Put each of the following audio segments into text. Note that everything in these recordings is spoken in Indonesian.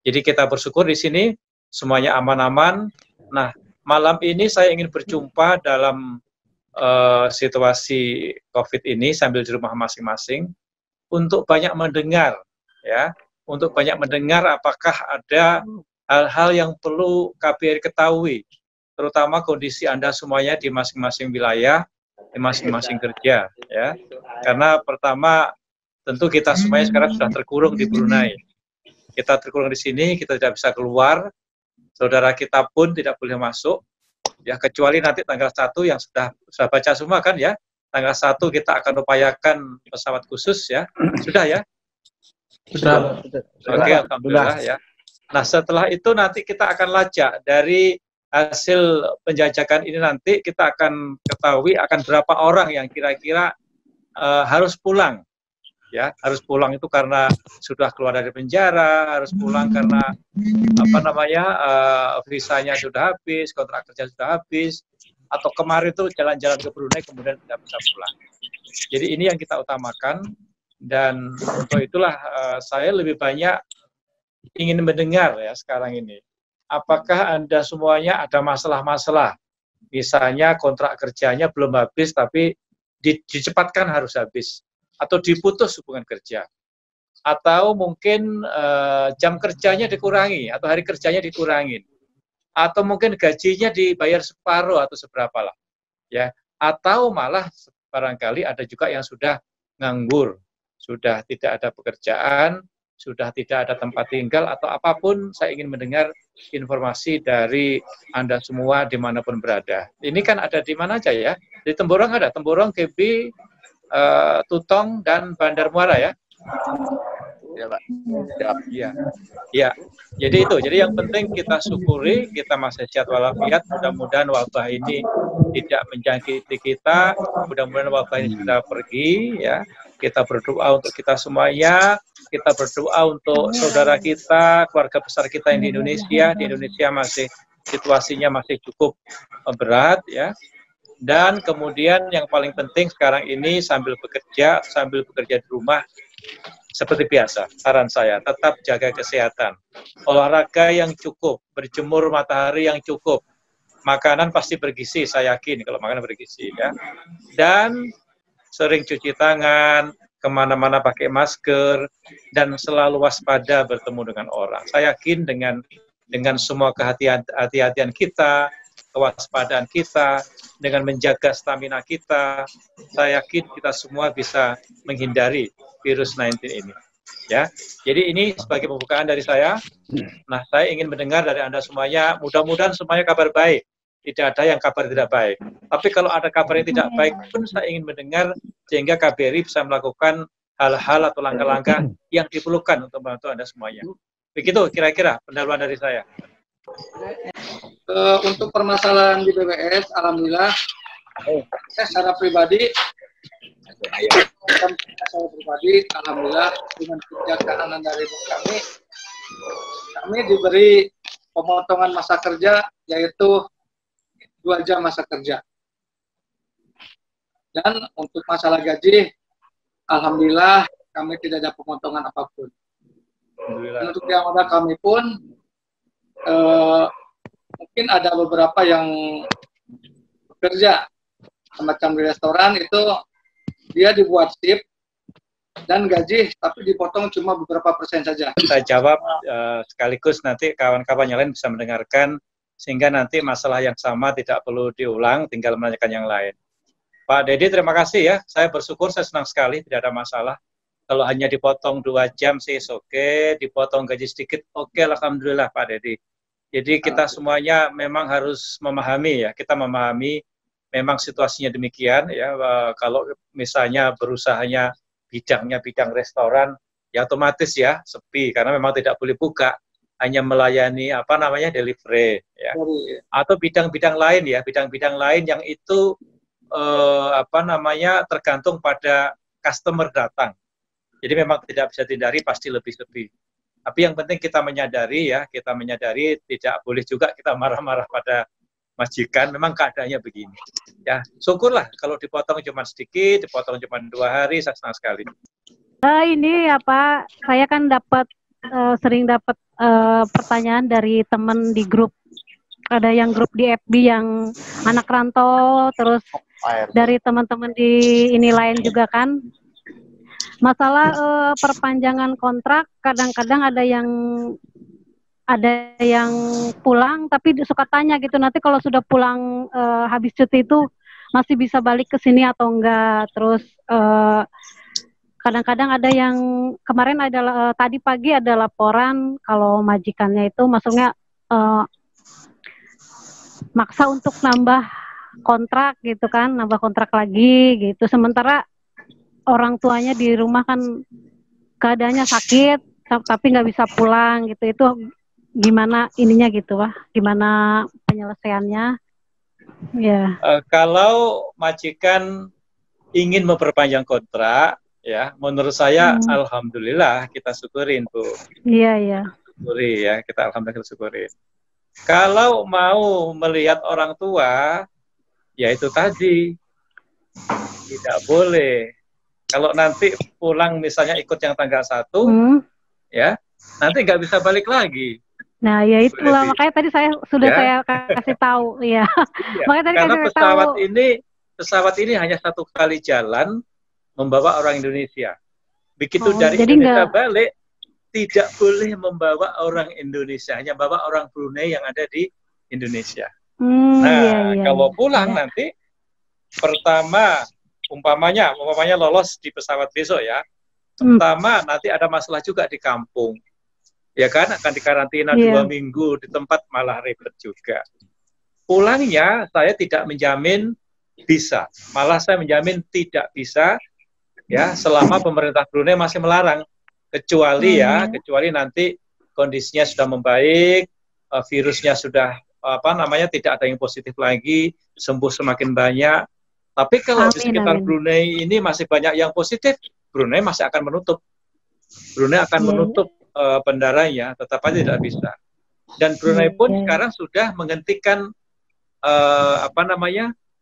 Jadi kita bersyukur di sini semuanya aman-aman. Nah, malam ini saya ingin berjumpa dalam situasi COVID ini sambil di rumah masing-masing untuk banyak mendengar, ya, untuk banyak mendengar apakah ada hal-hal yang perlu KBRI ketahui, terutama kondisi Anda semuanya di masing-masing wilayah, di masing-masing kerja, ya. Karena pertama tentu kita semuanya sekarang sudah terkurung di Brunei. Kita terkurung di sini, kita tidak bisa keluar, saudara kita pun tidak boleh masuk, ya, kecuali nanti tanggal 1 yang sudah baca semua kan ya, tanggal 1 kita akan upayakan pesawat khusus ya, sudah ya? Sudah. Oke, alhamdulillah ya. Nah setelah itu nanti kita akan lacak dari hasil penjajakan ini, nanti kita akan ketahui akan berapa orang yang kira-kira harus pulang. Ya, harus pulang itu karena sudah keluar dari penjara, harus pulang karena apa namanya visanya sudah habis, kontrak kerja sudah habis, atau kemarin itu jalan-jalan ke Brunei kemudian tidak bisa pulang. Jadi ini yang kita utamakan, dan untuk itulah saya lebih banyak ingin mendengar ya sekarang ini. Apakah Anda semuanya ada masalah-masalah? Misalnya kontrak kerjanya belum habis tapi dicepatkan harus habis, atau diputus hubungan kerja, atau mungkin jam kerjanya dikurangi, atau hari kerjanya dikurangin, atau mungkin gajinya dibayar separuh atau seberapa lah, ya, atau malah barangkali ada juga yang sudah nganggur, sudah tidak ada pekerjaan, sudah tidak ada tempat tinggal, atau apapun. Saya ingin mendengar informasi dari Anda semua dimanapun berada. Ini kan ada di mana aja ya? Di Temborong ada, Temborong, KB, Tutong, dan Bandar Muara ya. Ya Pak. Ya. Ya. Jadi itu. Jadi yang penting kita syukuri, kita masih sehat walafiat. Mudah-mudahan wabah ini tidak menjangkiti kita. Mudah-mudahan wabah ini sudah pergi. Ya. Kita berdoa untuk kita semuanya. Kita berdoa untuk saudara kita, keluarga besar kita yang di Indonesia. Di Indonesia masih situasinya masih cukup berat ya. Dan kemudian yang paling penting sekarang ini sambil bekerja di rumah seperti biasa, saran saya tetap jaga kesehatan, olahraga yang cukup, berjemur matahari yang cukup, makanan pasti bergizi, saya yakin kalau makanan bergizi ya, dan sering cuci tangan, kemana-mana pakai masker, dan selalu waspada bertemu dengan orang. Saya yakin dengan semua kehati-hatian kita, kewaspadaan kita, dengan menjaga stamina kita, saya yakin kita semua bisa menghindari virus 19 ini. Ya, jadi ini sebagai pembukaan dari saya. Nah, saya ingin mendengar dari Anda semuanya, mudah-mudahan semuanya kabar baik. Tidak ada yang kabar tidak baik. Tapi kalau ada kabar yang tidak baik pun saya ingin mendengar, sehingga KBRI bisa melakukan hal-hal atau langkah-langkah yang diperlukan untuk membantu Anda semuanya. Begitu kira-kira pendapatan dari saya. Untuk permasalahan di BBS, alhamdulillah, saya secara pribadi, alhamdulillah dengan kebijaksanaan dari kami diberi pemotongan masa kerja, yaitu 2 jam masa kerja. Dan untuk masalah gaji, alhamdulillah kami tidak ada pemotongan apapun. Dan untuk yang ada kami pun mungkin ada beberapa yang bekerja semacam di restoran, itu dia dibuat shift dan gaji tapi dipotong cuma beberapa persen saja. Saya jawab sekaligus nanti kawan-kawan yang lain bisa mendengarkan, sehingga nanti masalah yang sama tidak perlu diulang, tinggal menanyakan yang lain. Pak Dedi, terima kasih ya, saya bersyukur, saya senang sekali, tidak ada masalah. Kalau hanya dipotong 2 jam sih oke, dipotong gaji sedikit oke, alhamdulillah Pak Dedi. Jadi kita semuanya memang harus memahami ya, kita memahami memang situasinya demikian ya. Kalau misalnya berusahanya bidangnya bidang restoran, ya otomatis ya sepi karena memang tidak boleh buka, hanya melayani apa namanya delivery ya. Atau bidang-bidang lain ya, bidang-bidang lain yang itu apa namanya tergantung pada customer datang. Jadi memang tidak bisa dihindari, pasti lebih sepi. Tapi yang penting kita menyadari ya, kita menyadari tidak boleh juga kita marah-marah pada majikan, memang keadaannya begini. Ya, syukurlah kalau dipotong cuma sedikit, dipotong cuma 2 hari, saya senang sekali. Ini apa, saya kan dapat sering dapat pertanyaan dari teman di grup. Ada yang grup di FB yang anak rantau, terus dari teman-teman di ini lain juga kan. Masalah perpanjangan kontrak, kadang-kadang ada yang pulang, tapi suka tanya gitu, nanti kalau sudah pulang habis cuti itu masih bisa balik ke sini atau enggak. Terus kadang-kadang ada yang kemarin adalah tadi pagi ada laporan kalau majikannya itu maksudnya maksa untuk nambah kontrak gitu kan, nambah kontrak lagi gitu. Sementara orang tuanya di rumah kan keadaannya sakit, tapi nggak bisa pulang gitu. Itu gimana ininya gitu, Wah? Gimana penyelesaiannya? Ya. Kalau majikan ingin memperpanjang kontrak, ya, menurut saya alhamdulillah kita syukurin, Bu. Iya, iya. Syukuri ya, kita alhamdulillah syukurin. Kalau mau melihat orang tua, ya itu tadi tidak boleh. Kalau nanti pulang misalnya ikut yang tanggal 1, ya nanti nggak bisa balik lagi. Nah, ya itulah makanya tadi saya kasih tahu, ya. Iya, makanya tadi karena pesawat ini hanya 1 kali jalan membawa orang Indonesia. Begitu dari Indonesia balik, tidak boleh membawa orang Indonesia, hanya bawa orang Brunei yang ada di Indonesia. Kalau pulang nanti, pertama, umpamanya lolos di pesawat besok ya, pertama nanti ada masalah juga di kampung, ya kan, akan dikarantina 2 minggu di tempat, malah ribet juga. Pulangnya saya tidak menjamin bisa, malah saya menjamin tidak bisa, ya, selama pemerintah Brunei masih melarang. Kecuali nanti kondisinya sudah membaik, virusnya sudah tidak ada yang positif lagi, sembuh semakin banyak. Tapi kalau di sekitar Brunei ini masih banyak yang positif, Brunei masih akan menutup. Brunei akan menutup bandaranya, tetap aja tidak bisa. Dan Brunei pun sekarang sudah menghentikan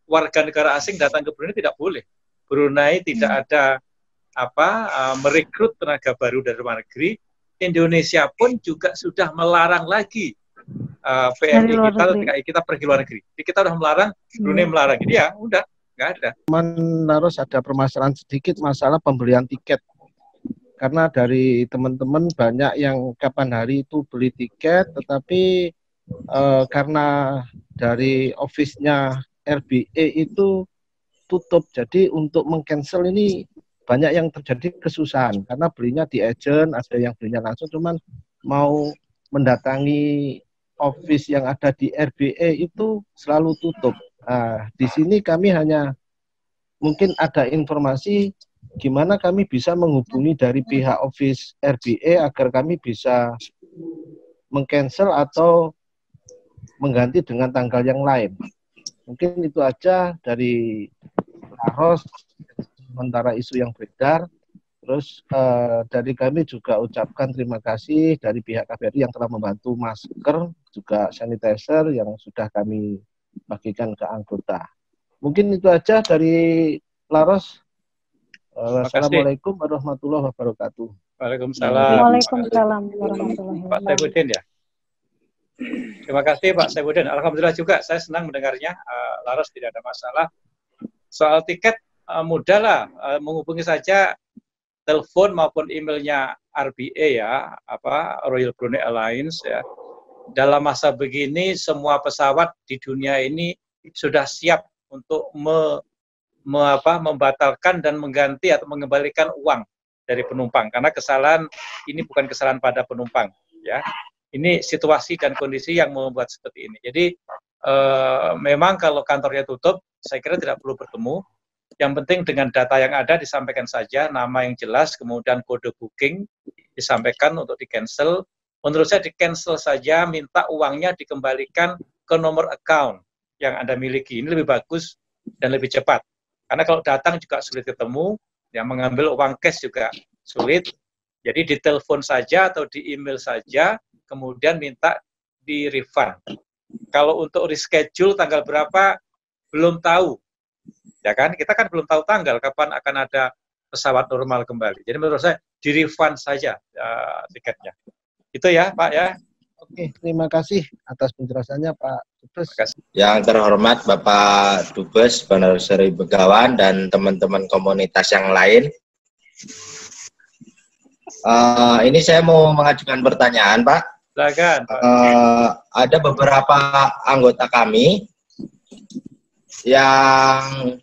warga negara asing datang ke Brunei, tidak boleh. Brunei tidak ada merekrut tenaga baru dari luar negeri. Indonesia pun juga sudah melarang lagi PMI kita pergi luar negeri. Jadi kita sudah melarang, Brunei melarang. Jadi ya udah, nggak ada. Harus ada permasalahan sedikit masalah pembelian tiket. Karena dari teman-teman banyak yang kapan hari itu beli tiket, tetapi karena dari office-nya RBA itu tutup. Jadi untuk meng-cancel ini banyak yang terjadi kesusahan karena belinya di agent, ada yang belinya langsung, cuman mau mendatangi office yang ada di RBA itu selalu tutup. Di sini kami hanya mungkin ada informasi gimana kami bisa menghubungi dari pihak office RBA agar kami bisa meng-cancel atau mengganti dengan tanggal yang lain. Mungkin itu aja dari Laros sementara isu yang beredar. Terus dari kami juga ucapkan terima kasih dari pihak KBRI yang telah membantu masker, juga sanitizer yang sudah kami bagikan ke anggota. Mungkin itu aja dari Laros. Assalamualaikum warahmatullahi wabarakatuh. Waalaikumsalam. Waalaikumsalam warahmatullahi wabarakatuh. Pak Saifuddin ya. Terima kasih Pak Saifuddin. Alhamdulillah juga saya senang mendengarnya. Laros tidak ada masalah. Soal tiket mudah lah, menghubungi saja telepon maupun emailnya RBA ya, Royal Brunei Airlines ya. Dalam masa begini semua pesawat di dunia ini sudah siap untuk membatalkan dan mengganti atau mengembalikan uang dari penumpang karena kesalahan ini bukan kesalahan pada penumpang ya. Ini situasi dan kondisi yang membuat seperti ini. Jadi memang kalau kantornya tutup, saya kira tidak perlu bertemu. Yang penting dengan data yang ada disampaikan saja, nama yang jelas, kemudian kode booking disampaikan untuk di-cancel. Menurut saya di-cancel saja, minta uangnya dikembalikan ke nomor account yang Anda miliki. Ini lebih bagus dan lebih cepat. Karena kalau datang juga sulit ketemu, yang mengambil uang cash juga sulit. Jadi ditelepon saja atau di email saja, kemudian minta di-refund. Kalau untuk reschedule tanggal berapa, belum tahu. Ya kan, kita kan belum tahu tanggal kapan akan ada pesawat normal kembali. Jadi menurut saya di refund saja tiketnya. Itu ya Pak ya. Oke, terima kasih atas penjelasannya Pak Dubes. Yang terhormat Bapak Dubes Bandar Seri Begawan dan teman-teman komunitas yang lain. Ini saya mau mengajukan pertanyaan Pak. Silakan. Ada beberapa anggota kami yang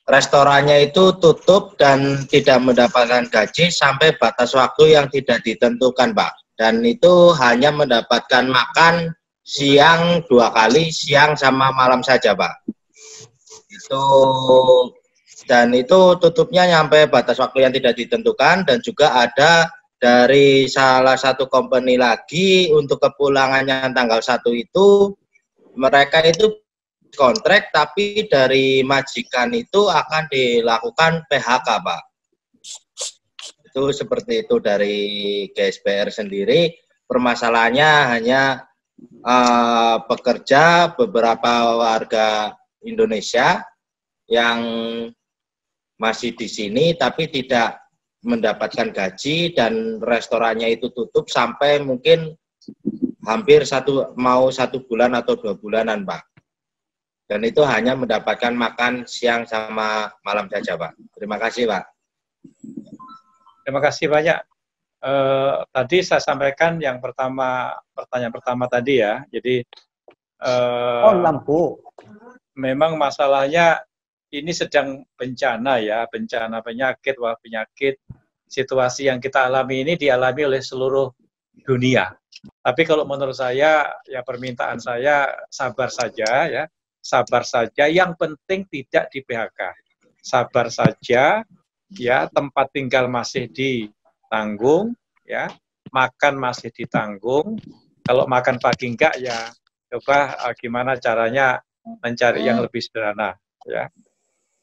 restorannya itu tutup dan tidak mendapatkan gaji sampai batas waktu yang tidak ditentukan Pak. Dan itu hanya mendapatkan makan siang 2 kali, siang sama malam saja Pak. Dan itu tutupnya sampai batas waktu yang tidak ditentukan, dan juga ada dari salah satu company lagi untuk kepulangannya tanggal 1 itu, mereka itu kontrak tapi dari majikan itu akan dilakukan PHK Pak. Itu seperti itu dari GSBR sendiri. Permasalahannya hanya pekerja beberapa warga Indonesia yang masih di sini tapi tidak mendapatkan gaji, dan restorannya itu tutup sampai mungkin hampir 1 bulan atau 2 bulanan Pak. Dan itu hanya mendapatkan makan siang sama malam saja Pak. Terima kasih Pak. Terima kasih banyak. Tadi saya sampaikan yang pertama, pertanyaan pertama tadi ya. Jadi lampu. Memang masalahnya ini sedang bencana ya, bencana penyakit, situasi yang kita alami ini dialami oleh seluruh dunia. Tapi kalau menurut saya, ya permintaan saya sabar saja ya, sabar saja. Yang penting tidak di PHK. Sabar saja ya, tempat tinggal masih ditanggung ya, makan masih ditanggung. Kalau makan pagi enggak ya, coba gimana caranya mencari yang lebih sederhana ya.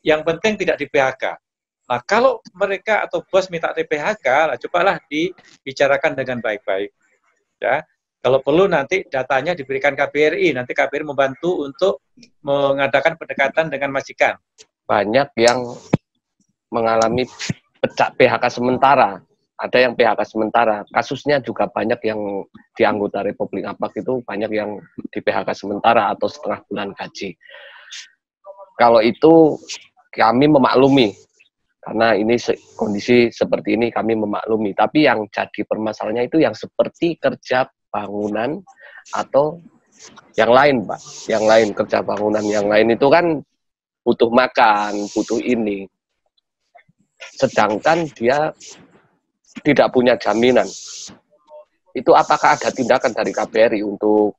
Yang penting tidak di PHK. Nah, kalau mereka atau bos minta di PHK, nah, cobalah dibicarakan dengan baik-baik. Ya, kalau perlu nanti datanya diberikan KBRI, nanti KBRI membantu untuk mengadakan pendekatan dengan majikan. Banyak yang mengalami PHK sementara. Ada yang PHK sementara. Kasusnya juga banyak yang di anggota Republik Apak itu banyak yang di PHK sementara atau setengah bulan gaji. Kalau itu kami memaklumi, karena ini kondisi seperti ini kami memaklumi. Tapi yang jadi permasalahannya itu yang seperti kerja bangunan atau yang lain, Pak. Yang lain, kerja bangunan yang lain itu kan butuh makan, butuh ini. Sedangkan dia tidak punya jaminan. Itu apakah ada tindakan dari KBRI untuk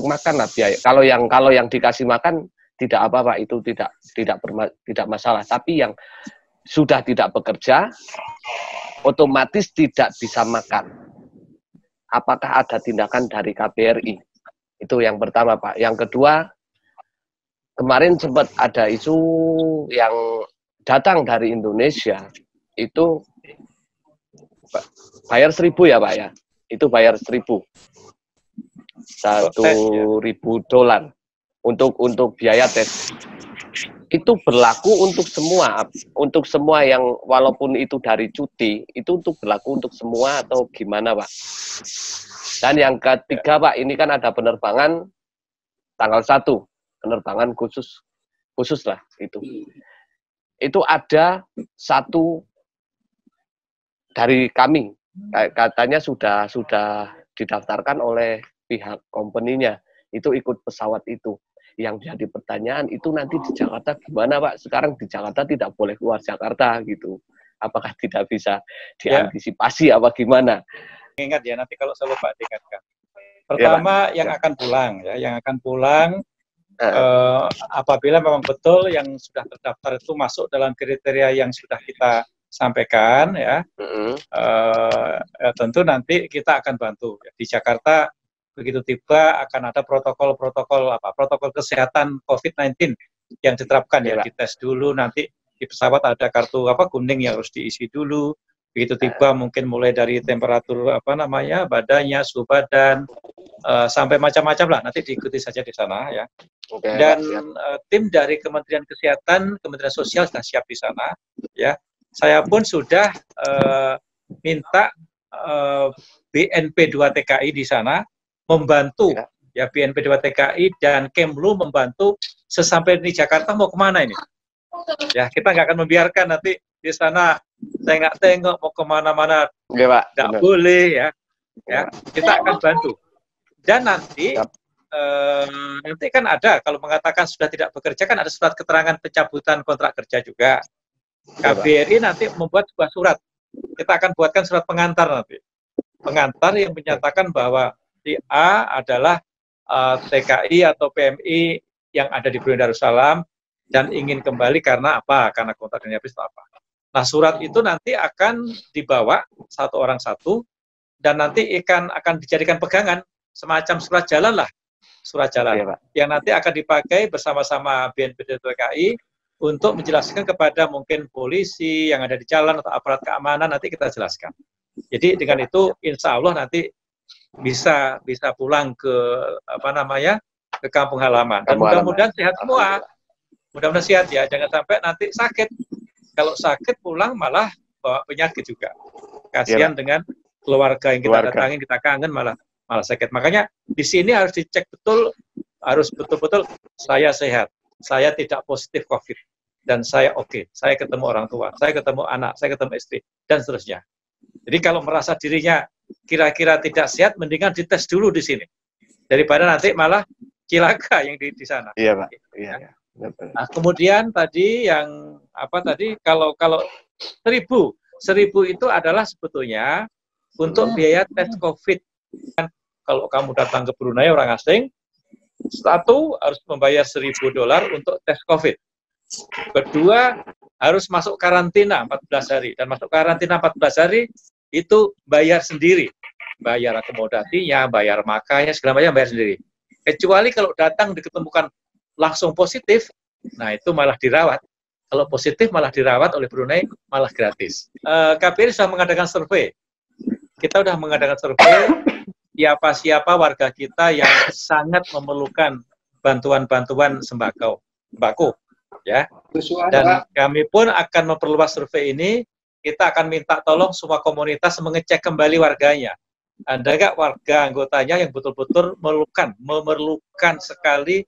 makan lah biaya? Kalau yang dikasih makan tidak apa-apa, itu tidak masalah. Tapi yang sudah tidak bekerja, otomatis tidak bisa makan. Apakah ada tindakan dari KBRI? Itu yang pertama, Pak. Yang kedua, kemarin sempat ada isu yang datang dari Indonesia, itu bayar 1.000 ya, Pak ya? Itu bayar 1.000. $1.000 untuk biaya tes. Itu berlaku untuk semua yang walaupun itu dari cuti, itu untuk berlaku untuk semua atau gimana, Pak? Dan yang ketiga, Pak, ini kan ada penerbangan tanggal 1, penerbangan khusus lah itu. Itu ada satu dari kami, katanya sudah didaftarkan oleh pihak company-nya, itu ikut pesawat itu. Yang jadi pertanyaan itu nanti di Jakarta gimana, Pak? Sekarang di Jakarta tidak boleh keluar Jakarta gitu. Apakah tidak bisa diantisipasi apa gimana? Ingat ya, nanti kalau saya lupa diingatkan. Pertama ya, yang akan pulang ya, yang akan pulang apabila memang betul yang sudah terdaftar itu masuk dalam kriteria yang sudah kita sampaikan ya, tentu nanti kita akan bantu. Di Jakarta begitu tiba akan ada protokol kesehatan COVID-19 yang diterapkan ya, dites dulu, nanti di pesawat ada kartu kuning yang harus diisi dulu. Begitu tiba mungkin mulai dari temperatur badannya, suhu badan, sampai macam-macam lah, nanti diikuti saja di sana ya. Dan tim dari Kementerian Kesehatan, Kementerian Sosial sudah siap di sana ya. saya pun sudah minta BNP 2 TKI di sana membantu ya, BNP 2 TKI dan Kemlu membantu sesampai di Jakarta mau kemana ini. Ya, kita nggak akan membiarkan nanti di sana tengok mau kemana-mana, nggak boleh ya. Ya, kita akan bantu. Dan nanti nanti kan ada, kalau mengatakan sudah tidak bekerja kan ada surat keterangan pencabutan kontrak kerja juga. KBRI nanti membuat sebuah surat. Kita akan buatkan surat pengantar nanti. Pengantar yang menyatakan bahwa si A adalah TKI atau PMI yang ada di Brunei Darussalam dan ingin kembali karena apa? Karena kontraknya habis atau apa. Nah, surat itu nanti akan dibawa satu orang satu dan nanti akan dijadikan pegangan semacam surat jalan lah. Surat jalan yang nanti akan dipakai bersama-sama BNP TKI untuk menjelaskan kepada mungkin polisi yang ada di jalan atau aparat keamanan, nanti kita jelaskan. Jadi dengan itu insya Allah nanti bisa pulang ke ke kampung halaman. Dan mudah-mudahan sehat semua. Mudah-mudahan sehat ya, jangan sampai nanti sakit. Kalau sakit pulang malah bawa penyakit juga. Kasihan dengan keluarga yang kita datangin, kita kangen malah sakit. Makanya di sini harus dicek betul, harus betul-betul saya sehat. Saya tidak positif COVID, dan saya oke. Saya ketemu orang tua, saya ketemu anak, saya ketemu istri, dan seterusnya. Jadi kalau merasa dirinya kira-kira tidak sehat, mendingan dites dulu di sini. Daripada nanti malah cilaka yang di sana. Iya, Pak. Iya. Nah, kemudian tadi yang kalau 1.000 itu adalah sebetulnya untuk biaya tes COVID. Kalau kamu datang ke Brunei orang asing, satu, harus membayar $1.000 untuk tes COVID. Kedua, harus masuk karantina 14 hari. Dan masuk karantina 14 hari, itu bayar sendiri. Bayar akomodasinya, bayar makannya, segala macam bayar sendiri. Kecuali kalau datang diketemukan langsung positif, nah itu malah dirawat. Kalau positif malah dirawat oleh Brunei, malah gratis. KBRI sudah mengadakan survei. Kita sudah mengadakan survei, siapa warga kita yang sangat memerlukan bantuan-bantuan sembako, ya. Dan kami pun akan memperluas survei ini. Kita akan minta tolong semua komunitas mengecek kembali warganya. Ada nggak warga anggotanya yang betul-betul memerlukan sekali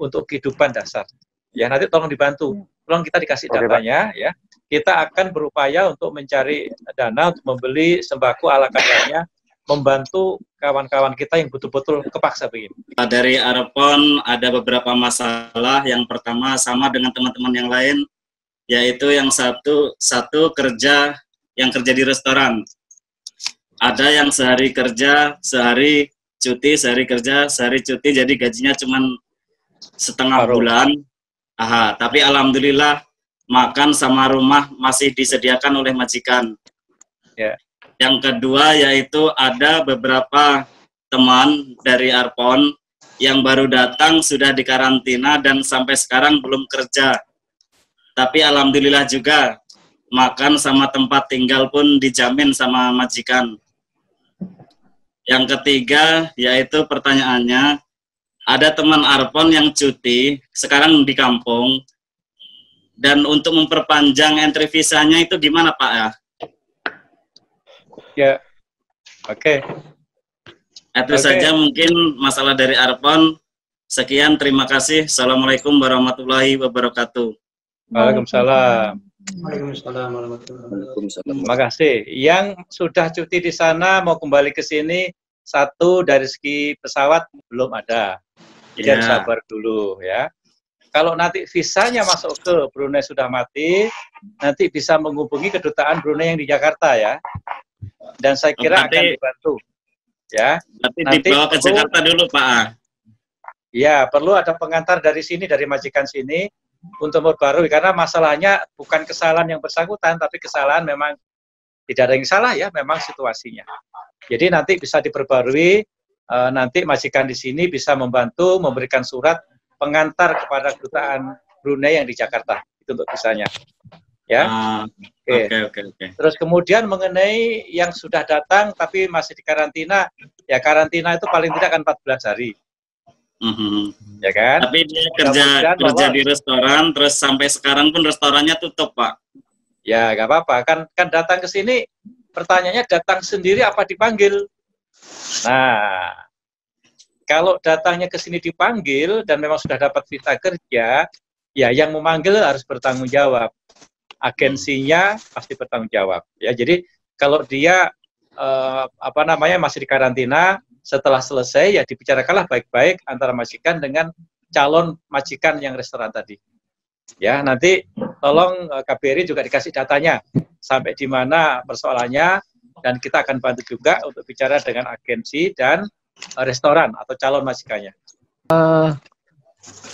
untuk kehidupan dasar? Ya, nanti tolong dibantu. Tolong kita dikasih datanya, ya. Kita akan berupaya untuk mencari dana untuk membeli sembako ala kadarnya, membantu kawan-kawan kita yang betul-betul kepaksa begini. Dari Arpon ada beberapa masalah. Yang pertama sama dengan teman-teman yang lain, yaitu yang satu kerja di restoran. Ada yang sehari kerja, sehari cuti, sehari kerja, sehari cuti, jadi gajinya cuma setengah bulan. Tapi alhamdulillah makan sama rumah masih disediakan oleh majikan. Ya. Yang kedua yaitu ada beberapa teman dari Arpon yang baru datang sudah dikarantina dan sampai sekarang belum kerja. Tapi alhamdulillah juga makan sama tempat tinggal pun dijamin sama majikan. Yang ketiga yaitu pertanyaannya, ada teman Arpon yang cuti sekarang di kampung, dan untuk memperpanjang entry visanya itu gimana Pak ya? Ya, oke. Itu saja mungkin masalah dari Arpon. Sekian, terima kasih. Assalamualaikum warahmatullahi wabarakatuh. Waalaikumsalam. Waalaikumsalam. Terima kasih. Yang sudah cuti di sana mau kembali ke sini, satu dari segi pesawat belum ada. Jadi harus sabar dulu ya. Kalau nanti visanya masuk ke Brunei sudah mati, nanti bisa menghubungi kedutaan Brunei yang di Jakarta ya. Dan saya kira akan dibantu. Ya. Nanti dibawa ke Jakarta dulu Pak. Ya, perlu ada pengantar dari sini, dari majikan sini untuk memperbarui, karena masalahnya bukan kesalahan yang bersangkutan, tapi kesalahan memang tidak ada yang salah ya, memang situasinya. Jadi nanti bisa diperbarui, nanti majikan di sini bisa membantu memberikan surat pengantar kepada kedutaan Brunei yang di Jakarta, itu untuk visanya. Ya. Oke. Terus kemudian mengenai yang sudah datang tapi masih di karantina, ya karantina itu paling tidak kan 14 hari. Ya kan? Tapi dia kerja di restoran, terus sampai sekarang pun restorannya tutup, Pak. Ya nggak apa-apa, kan datang ke sini pertanyaannya datang sendiri apa dipanggil. Nah, kalau datangnya ke sini dipanggil dan memang sudah dapat visa kerja, ya yang memanggil harus bertanggung jawab. Agensinya pasti bertanggung jawab. Ya, jadi kalau dia masih di karantina, setelah selesai ya dibicarakanlah baik-baik antara majikan dengan calon majikan yang restoran tadi. Ya, nanti tolong KBRI juga dikasih datanya sampai di mana persoalannya, dan kita akan bantu juga untuk bicara dengan agensi dan restoran atau calon majikannya.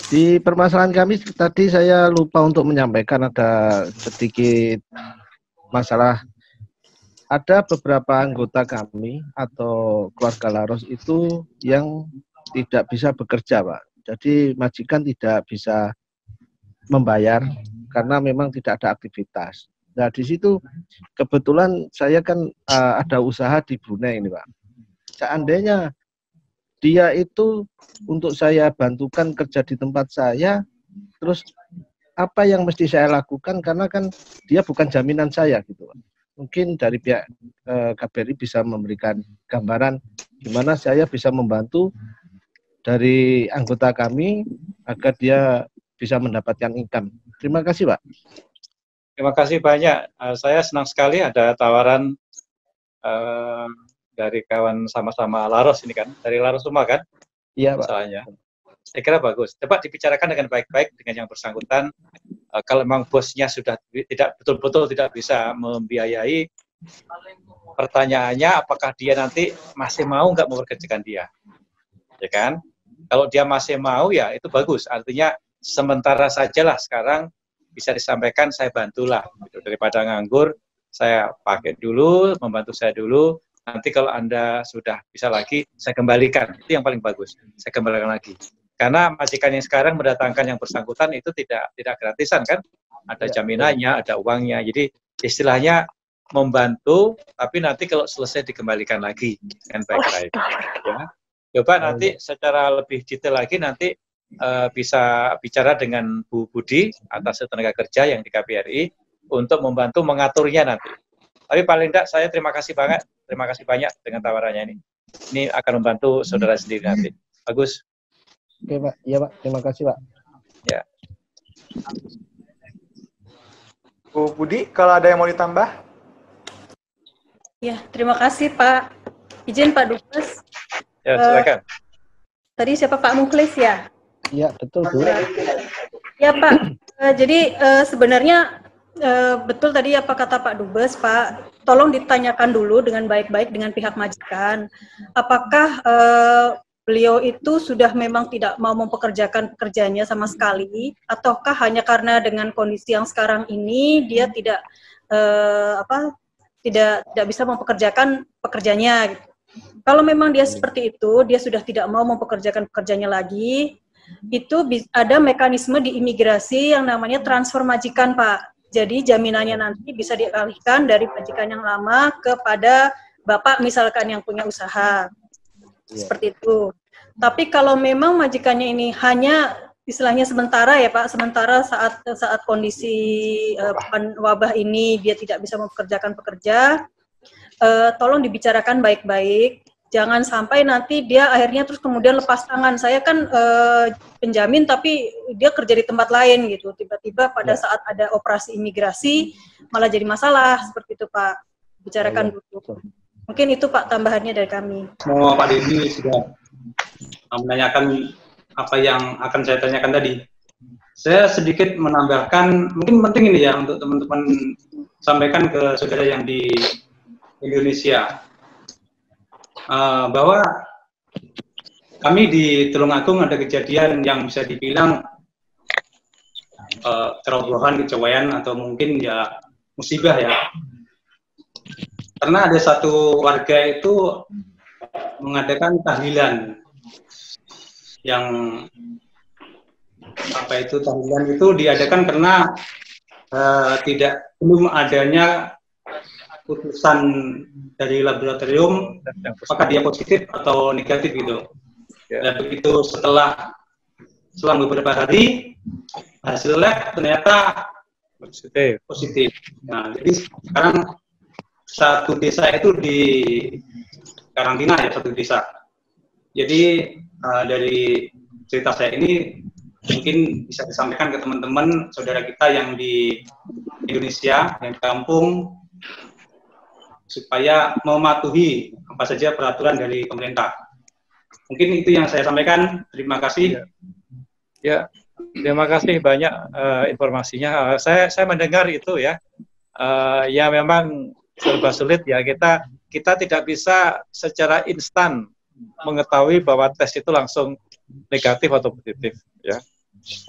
Di permasalahan kami tadi saya lupa untuk menyampaikan ada sedikit masalah. Ada beberapa anggota kami atau keluarga Laros itu yang tidak bisa bekerja, Pak. Jadi majikan tidak bisa membayar karena memang tidak ada aktivitas. Nah, di situ kebetulan saya kan ada usaha di Brunei ini, Pak. Seandainya dia itu untuk saya bantukan kerja di tempat saya, terus apa yang mesti saya lakukan, karena kan dia bukan jaminan saya gitu, Pak. Mungkin dari pihak KBRI bisa memberikan gambaran gimana saya bisa membantu dari anggota kami agar dia bisa mendapatkan income. Terima kasih, Pak. Terima kasih banyak. Saya senang sekali ada tawaran dari kawan sama-sama Laros ini kan, dari Laros semua kan? Iya, Pak. Masalahnya. Saya kira bagus. Coba dibicarakan dengan baik-baik dengan yang bersangkutan. Kalau memang bosnya sudah tidak betul-betul tidak bisa membiayai, pertanyaannya apakah dia nanti masih mau nggak mempekerjakan dia, ya kan? Kalau dia masih mau ya itu bagus. Artinya sementara sajalah sekarang bisa disampaikan saya bantulah gitu. Daripada nganggur saya pakai dulu, membantu saya dulu, nanti kalau Anda sudah bisa lagi saya kembalikan, itu yang paling bagus, saya kembalikan lagi, karena majikan yang sekarang mendatangkan yang bersangkutan itu tidak gratisan kan, ada jaminannya, ada uangnya, jadi istilahnya membantu tapi nanti kalau selesai dikembalikan lagi dengan baik-baik ya. Coba nanti secara lebih detail lagi nanti bisa bicara dengan Bu Budi atas tenaga kerja yang di KBRI untuk membantu mengaturnya nanti. Tapi paling tidak saya terima kasih banyak dengan tawarannya ini. Ini akan membantu saudara sendiri nanti. Bagus. Oke, Pak. Iya, Pak. Terima kasih, Pak. Ya. Bu Budi, kalau ada yang mau ditambah? Ya, terima kasih Pak. Izin Pak Dubes. Ya, silakan. Tadi siapa Pak Mukhlis ya? Iya, betul, Bu. Ya, Pak. Jadi sebenarnya betul tadi apa kata Pak Dubes, Pak. Tolong ditanyakan dulu dengan baik-baik dengan pihak majikan. Apakah beliau itu sudah memang tidak mau mempekerjakan pekerjaannya sama sekali, ataukah hanya karena dengan kondisi yang sekarang ini dia tidak tidak bisa mempekerjakan pekerjaannya. Kalau memang dia seperti itu, dia sudah tidak mau mempekerjakan pekerjaannya lagi, itu ada mekanisme di imigrasi yang namanya transfer majikan, Pak. Jadi jaminannya nanti bisa dialihkan dari majikan yang lama kepada Bapak misalkan yang punya usaha. Seperti itu. Tapi kalau memang majikannya ini hanya istilahnya sementara ya Pak, sementara saat kondisi wabah ini dia tidak bisa mempekerjakan pekerja, tolong dibicarakan baik-baik. Jangan sampai nanti dia akhirnya terus kemudian lepas tangan. Saya kan penjamin tapi dia kerja di tempat lain gitu. Tiba-tiba pada saat ada operasi imigrasi malah jadi masalah seperti itu Pak. Bicarakan dulu. Mungkin itu Pak tambahannya dari kami. Mau Pak Deddy sudah menanyakan apa yang akan saya tanyakan tadi. Saya sedikit menambahkan, mungkin penting ini ya untuk teman-teman sampaikan ke saudara yang di Indonesia. Bahwa kami di Tulungagung ada kejadian yang bisa dibilang kerobohan, kecewaan, atau mungkin ya musibah ya. Karena ada satu warga itu mengadakan tahlilan yang tahlilan itu diadakan karena belum adanya putusan dari laboratorium apakah dia positif atau negatif gitu. Dan begitu setelah beberapa hari hasil lab ternyata Positif. Nah, jadi sekarang satu desa itu di karantina ya, satu desa. Jadi dari cerita saya ini mungkin bisa disampaikan ke teman-teman saudara kita yang di Indonesia, yang di kampung, supaya mematuhi apa saja peraturan dari pemerintah. Mungkin itu yang saya sampaikan. Terima kasih. Ya, terima kasih banyak informasinya. Saya mendengar itu ya. Ya memang serba sulit ya. Kita tidak bisa secara instan mengetahui bahwa tes itu langsung negatif atau positif ya.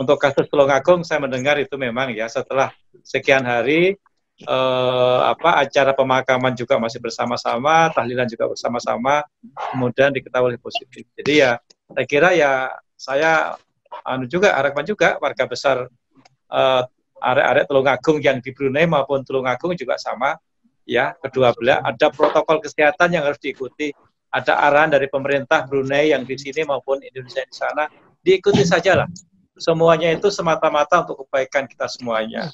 Untuk kasus Tulungagung saya mendengar itu memang ya setelah sekian hari acara pemakaman juga masih bersama-sama, tahlilan juga bersama-sama, kemudian diketahui positif. Jadi ya saya kira ya saya harapan juga warga besar arek-arek Tulungagung yang di Brunei maupun Tulungagung juga sama ya, kedua belah ada protokol kesehatan yang harus diikuti, ada arahan dari pemerintah Brunei yang di sini maupun Indonesia di sana, diikuti sajalah. Semuanya itu semata-mata untuk kebaikan kita semuanya.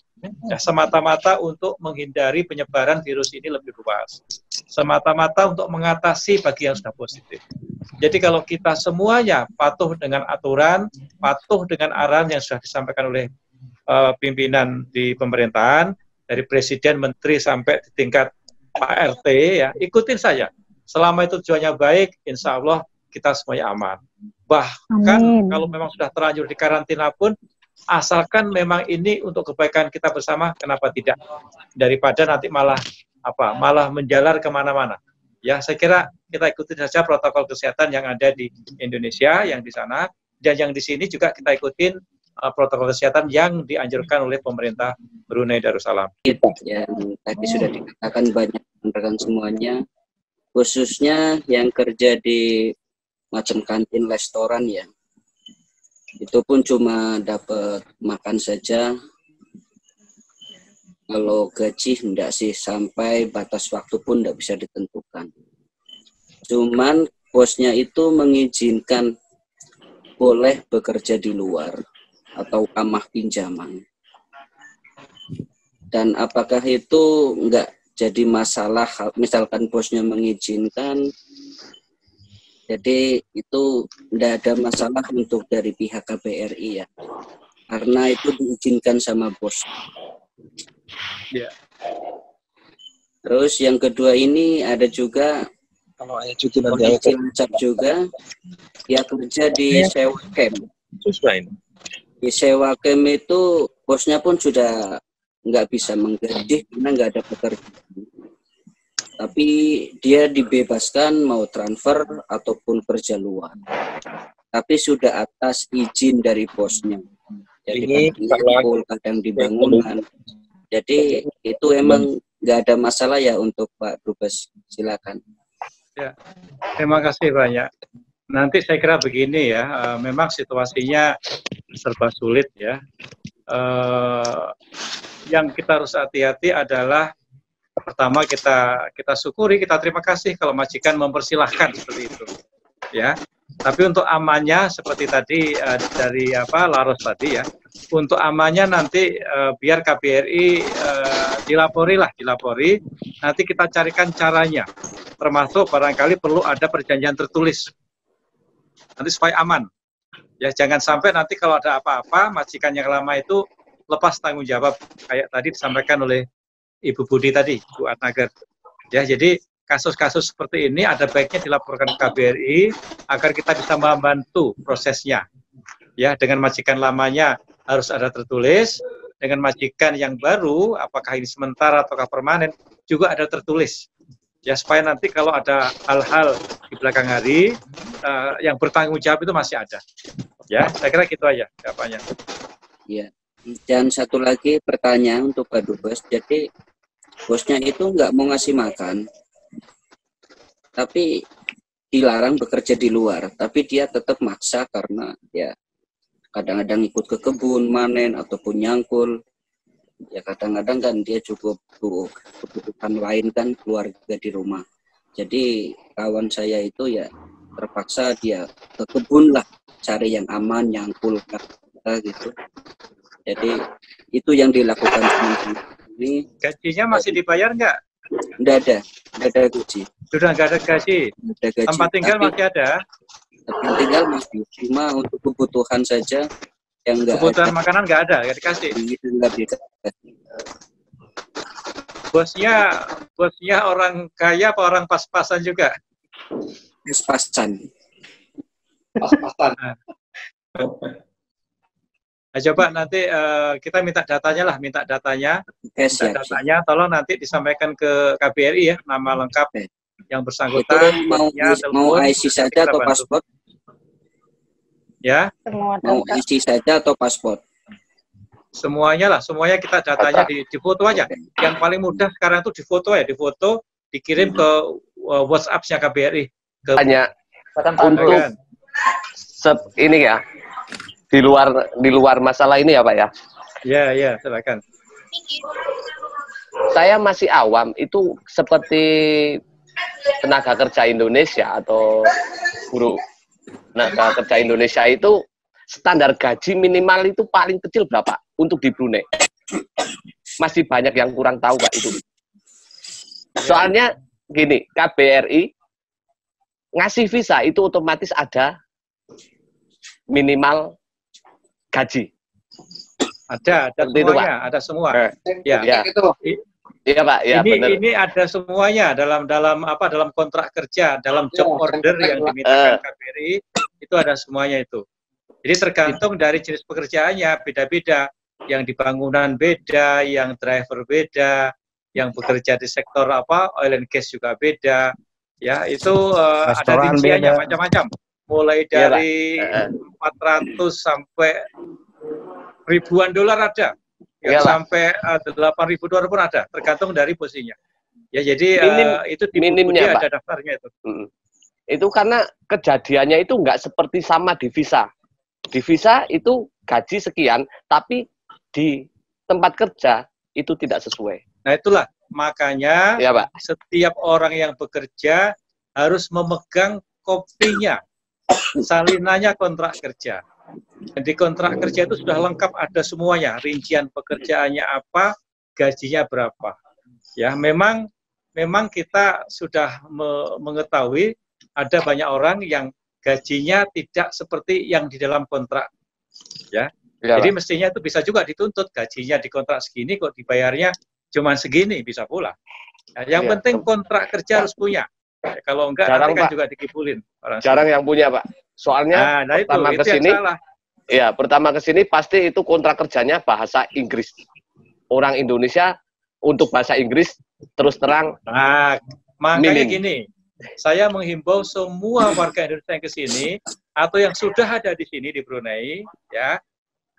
Ya, semata-mata untuk menghindari penyebaran virus ini lebih luas. Semata-mata untuk mengatasi bagi yang sudah positif. Jadi kalau kita semuanya patuh dengan aturan, patuh dengan arahan yang sudah disampaikan oleh pimpinan di pemerintahan, dari presiden, menteri sampai di tingkat Pak RT, ya ikutin saja. Selama itu tujuannya baik, insya Allah kita semuanya aman. Bahkan kalau memang sudah terlanjur di karantina pun, asalkan memang ini untuk kebaikan kita bersama, kenapa tidak? Daripada nanti malah menjalar kemana-mana. Ya, saya kira kita ikuti saja protokol kesehatan yang ada di Indonesia, yang di sana, dan yang di sini juga kita ikutin protokol kesehatan yang dianjurkan oleh pemerintah Brunei Darussalam. Yang tadi sudah dikatakan banyak rekan semuanya, khususnya yang kerja di macam kantin restoran ya, itu pun cuma dapat makan saja. Kalau gaji enggak sih, sampai batas waktu pun enggak bisa ditentukan. Cuman bosnya itu mengizinkan boleh bekerja di luar atau kamah pinjaman. Dan apakah itu enggak jadi masalah, misalkan bosnya mengizinkan, jadi itu tidak ada masalah untuk dari pihak KBRI ya, karena itu diizinkan sama bos. Ya. Terus yang kedua ini ada juga kalau ayah cuti nanti Cilacap juga, dia kerja di sewa camp. Di sewa camp itu bosnya pun sudah nggak bisa menggaji karena nggak ada pekerjaan. Tapi dia dibebaskan mau transfer ataupun kerja luar. Tapi sudah atas izin dari bosnya. Jadi kadang di bangunan. Jadi itu emang nggak ada masalah ya untuk Pak Dubes. Silakan. Ya, terima kasih banyak. Nanti saya kira begini ya, memang situasinya serba sulit ya. Yang kita harus hati-hati adalah pertama kita syukuri, kita terima kasih kalau majikan mempersilahkan seperti itu, ya. Tapi untuk amannya seperti tadi dari Laros tadi ya, untuk amannya nanti biar KBRI dilapori, nanti kita carikan caranya, termasuk barangkali perlu ada perjanjian tertulis, nanti supaya aman. Ya jangan sampai nanti kalau ada apa-apa majikan yang lama itu lepas tanggung jawab kayak tadi disampaikan oleh Ibu Budi tadi, Bu Atnagar. Ya, jadi kasus-kasus seperti ini ada baiknya dilaporkan ke KBRI agar kita bisa membantu prosesnya. Ya, dengan majikan lamanya harus ada tertulis, dengan majikan yang baru, apakah ini sementara ataukah permanen, juga ada tertulis. Ya, supaya nanti kalau ada hal-hal di belakang hari yang bertanggung jawab itu masih ada. Ya, saya kira gitu aja jawabannya. Ya. Dan satu lagi pertanyaan untuk Pak Dubes, jadi bosnya itu nggak mau ngasih makan, tapi dilarang bekerja di luar, tapi dia tetap maksa karena ya kadang-kadang ikut ke kebun, manen, ataupun nyangkul, ya kadang-kadang kan dia cukup kebutuhan lain kan keluarga di rumah. Jadi kawan saya itu ya terpaksa dia ke kebun lah, cari yang aman, nyangkul gitu. Jadi itu yang dilakukan teman-teman ini. Gajinya masih dibayar nggak? Nggak ada gaji. Sudah nggak ada gaji. Ada gaji. Tempat tinggal masih ada. Tempat tinggal masih, cuma untuk kebutuhan saja yang nggak ada. Kebutuhan makanan nggak ada, nggak dikasih. Nggak dikasih. Bosnya orang kaya apa orang pas-pasan juga? Pas-pasan. Pas-pasan. Nah, coba nanti kita minta datanya. Tolong nanti disampaikan ke KBRI ya, nama lengkap yang bersangkutan. Itu mau IC saja atau paspor? Ya. Mau IC saja atau paspor? Semuanya kita datanya di foto aja. Yang paling mudah sekarang itu difoto, dikirim ke WhatsApp-nya KBRI. Hanya untuk ini ya. Di luar masalah ini ya Pak ya. Ya, silakan. Saya masih awam, itu seperti tenaga kerja Indonesia atau buruh tenaga kerja Indonesia itu standar gaji minimal itu paling kecil berapa untuk di Brunei? Masih banyak yang kurang tahu Pak itu. Soalnya gini, KBRI ngasih visa itu otomatis ada minimal gaji. Ada semuanya, ada semua. Ya. Iya Pak, ya benar. Ini ada semuanya dalam kontrak kerja, dalam job order yang dimintakan KBRI itu ada semuanya itu. Jadi tergantung dari jenis pekerjaannya, beda-beda. Yang di bangunan beda, yang driver beda, yang bekerja di sektor oil and gas juga beda. Ya, itu ada rinciannya macam-macam. Mulai dari 400 sampai ribuan dolar ada, sampai 8.000 dolar pun ada, tergantung dari posisinya. Ya jadi itu minimnya ada daftarnya itu. Itu karena kejadiannya itu nggak seperti sama di visa. Di visa itu gaji sekian, tapi di tempat kerja itu tidak sesuai. Nah itulah makanya setiap orang yang bekerja harus memegang kopinya. Salinannya kontrak kerja. Di kontrak kerja itu sudah lengkap, ada semuanya, rincian pekerjaannya apa, gajinya berapa. Ya, memang kita sudah mengetahui ada banyak orang yang gajinya tidak seperti yang di dalam kontrak. Ya. Jadi mestinya itu bisa juga dituntut, gajinya di kontrak segini kok dibayarnya cuma segini, bisa pula. Nah, yang penting kontrak kerja harus punya. Ya, kalau enggak jarang, nanti kan Pak. juga dikibulin. Jarang yang punya Pak. Soalnya pertama ke sini pasti itu kontrak kerjanya bahasa Inggris. Orang Indonesia untuk bahasa Inggris terus terang. Nah, makanya gini, saya menghimbau semua warga Indonesia yang ke sini atau yang sudah ada di sini di Brunei, ya,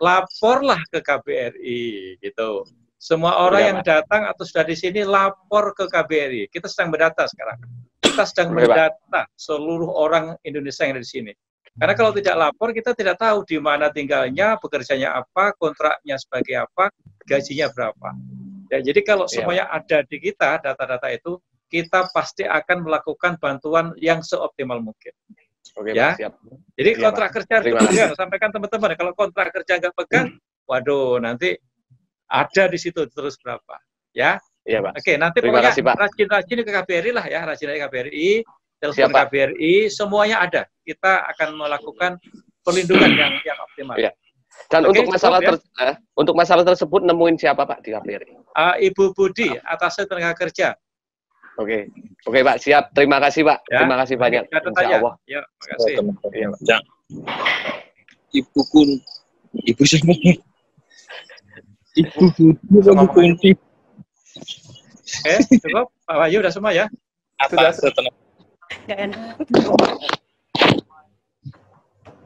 laporlah ke KBRI gitu. Semua orang yang datang atau sudah di sini lapor ke KBRI. Kita sedang mendata sekarang. Kita sedang mendata seluruh orang Indonesia yang ada di sini. Karena kalau tidak lapor, kita tidak tahu di mana tinggalnya, bekerjanya apa, kontraknya sebagai apa, gajinya berapa. Ya, jadi kalau semuanya ada di kita, data-data itu, kita pasti akan melakukan bantuan yang seoptimal mungkin. Oke, ya. Siap. Jadi kontrak kerja harus pegang. Sampaikan teman-teman, kalau kontrak kerja nggak pegang, waduh, nanti ada di situ terus berapa. Ya. Iya, Pak. Oke, nanti pokoknya rajin-rajin ke KBRI lah ya, rajin ke KBRI, telepon KBRI, semuanya ada. Kita akan melakukan perlindungan yang optimal. Ya. Dan untuk masalah tersebut nemuin siapa Pak di KBRI? Ibu Budi, atas tenaga kerja. Oke, Pak, siap. Terima kasih Pak. Ya. Terima kasih banyak. Insya Allah. Ya, terima kasih. Ya, Pak. Ya. Ibu sini. Ibu kunci. Cukup. Pak Wahyu udah semua ya? Sudah. Nggak enak.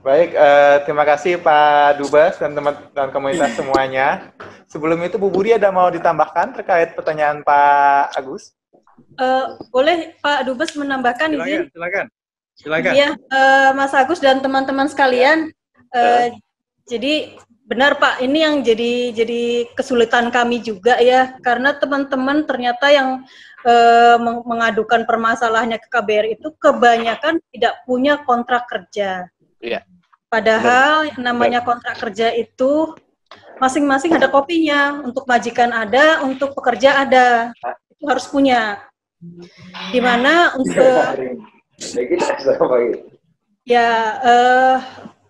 Baik, terima kasih Pak Dubes dan teman dan komunitas semuanya. Sebelum itu Bu Budi ada mau ditambahkan terkait pertanyaan Pak Agus? Boleh Pak Dubes menambahkan izin? Silakan. Iya, Mas Agus dan teman-teman sekalian. Jadi benar Pak, ini yang jadi kesulitan kami juga ya, karena teman-teman ternyata yang mengadukan permasalahannya ke KBRI itu kebanyakan tidak punya kontrak kerja. Iya. Padahal yang namanya kontrak kerja itu masing-masing ada kopinya, untuk majikan ada, untuk pekerja ada, itu harus punya. Dimana untuk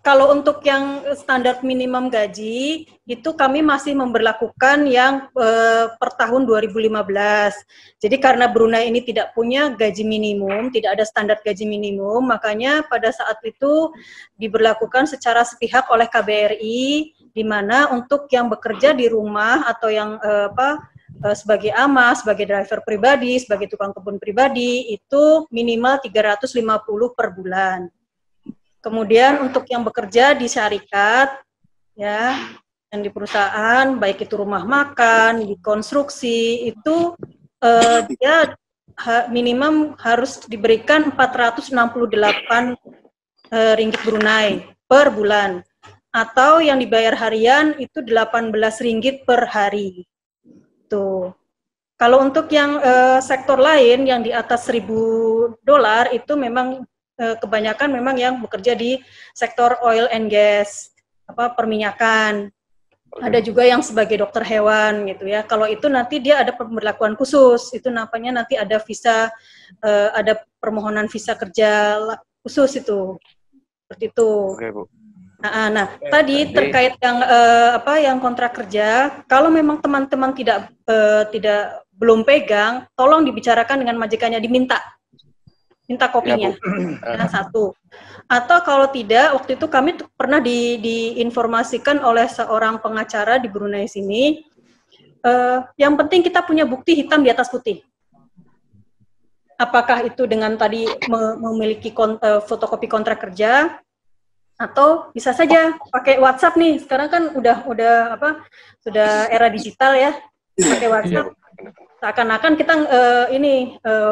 kalau untuk yang standar minimum gaji, itu kami masih memberlakukan yang per tahun 2015. Jadi karena Brunei ini tidak punya gaji minimum, tidak ada standar gaji minimum, makanya pada saat itu diberlakukan secara sepihak oleh KBRI, di mana untuk yang bekerja di rumah atau yang sebagai AMA, sebagai driver pribadi, sebagai tukang kebun pribadi, itu minimal 350 per bulan. Kemudian untuk yang bekerja di syarikat, ya, yang di perusahaan, baik itu rumah makan, di konstruksi, itu dia minimum harus diberikan 468 ringgit Brunei per bulan. Atau yang dibayar harian itu 18 ringgit per hari. Tuh. Kalau untuk yang sektor lain yang di atas $1.000 itu memang kebanyakan memang yang bekerja di sektor oil and gas, perminyakan. Ada juga yang sebagai dokter hewan gitu ya. Kalau itu nanti dia ada pemberlakuan khusus, itu namanya nanti ada visa, ada permohonan visa kerja khusus itu, seperti itu. Oke, Bu. Nah, tadi terkait yang kontrak kerja, kalau memang teman-teman belum pegang, tolong dibicarakan dengan majikannya, minta kopinya, ya, satu. Atau kalau tidak, waktu itu kami pernah diinformasikan oleh seorang pengacara di Brunei sini, yang penting kita punya bukti hitam di atas putih. Apakah itu dengan tadi memiliki fotokopi kontrak kerja, atau bisa saja pakai WhatsApp nih. Sekarang kan sudah era digital ya, pakai WhatsApp. Seakan-akan kita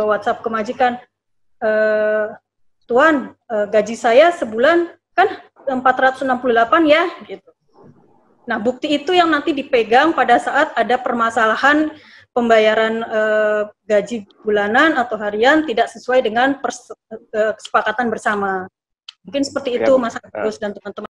WhatsApp ke majikan. Tuan, gaji saya sebulan kan 468 ya, gitu. Nah, bukti itu yang nanti dipegang pada saat ada permasalahan pembayaran gaji bulanan atau harian tidak sesuai dengan kesepakatan bersama. Mungkin seperti itu, Mas Agus dan teman-teman.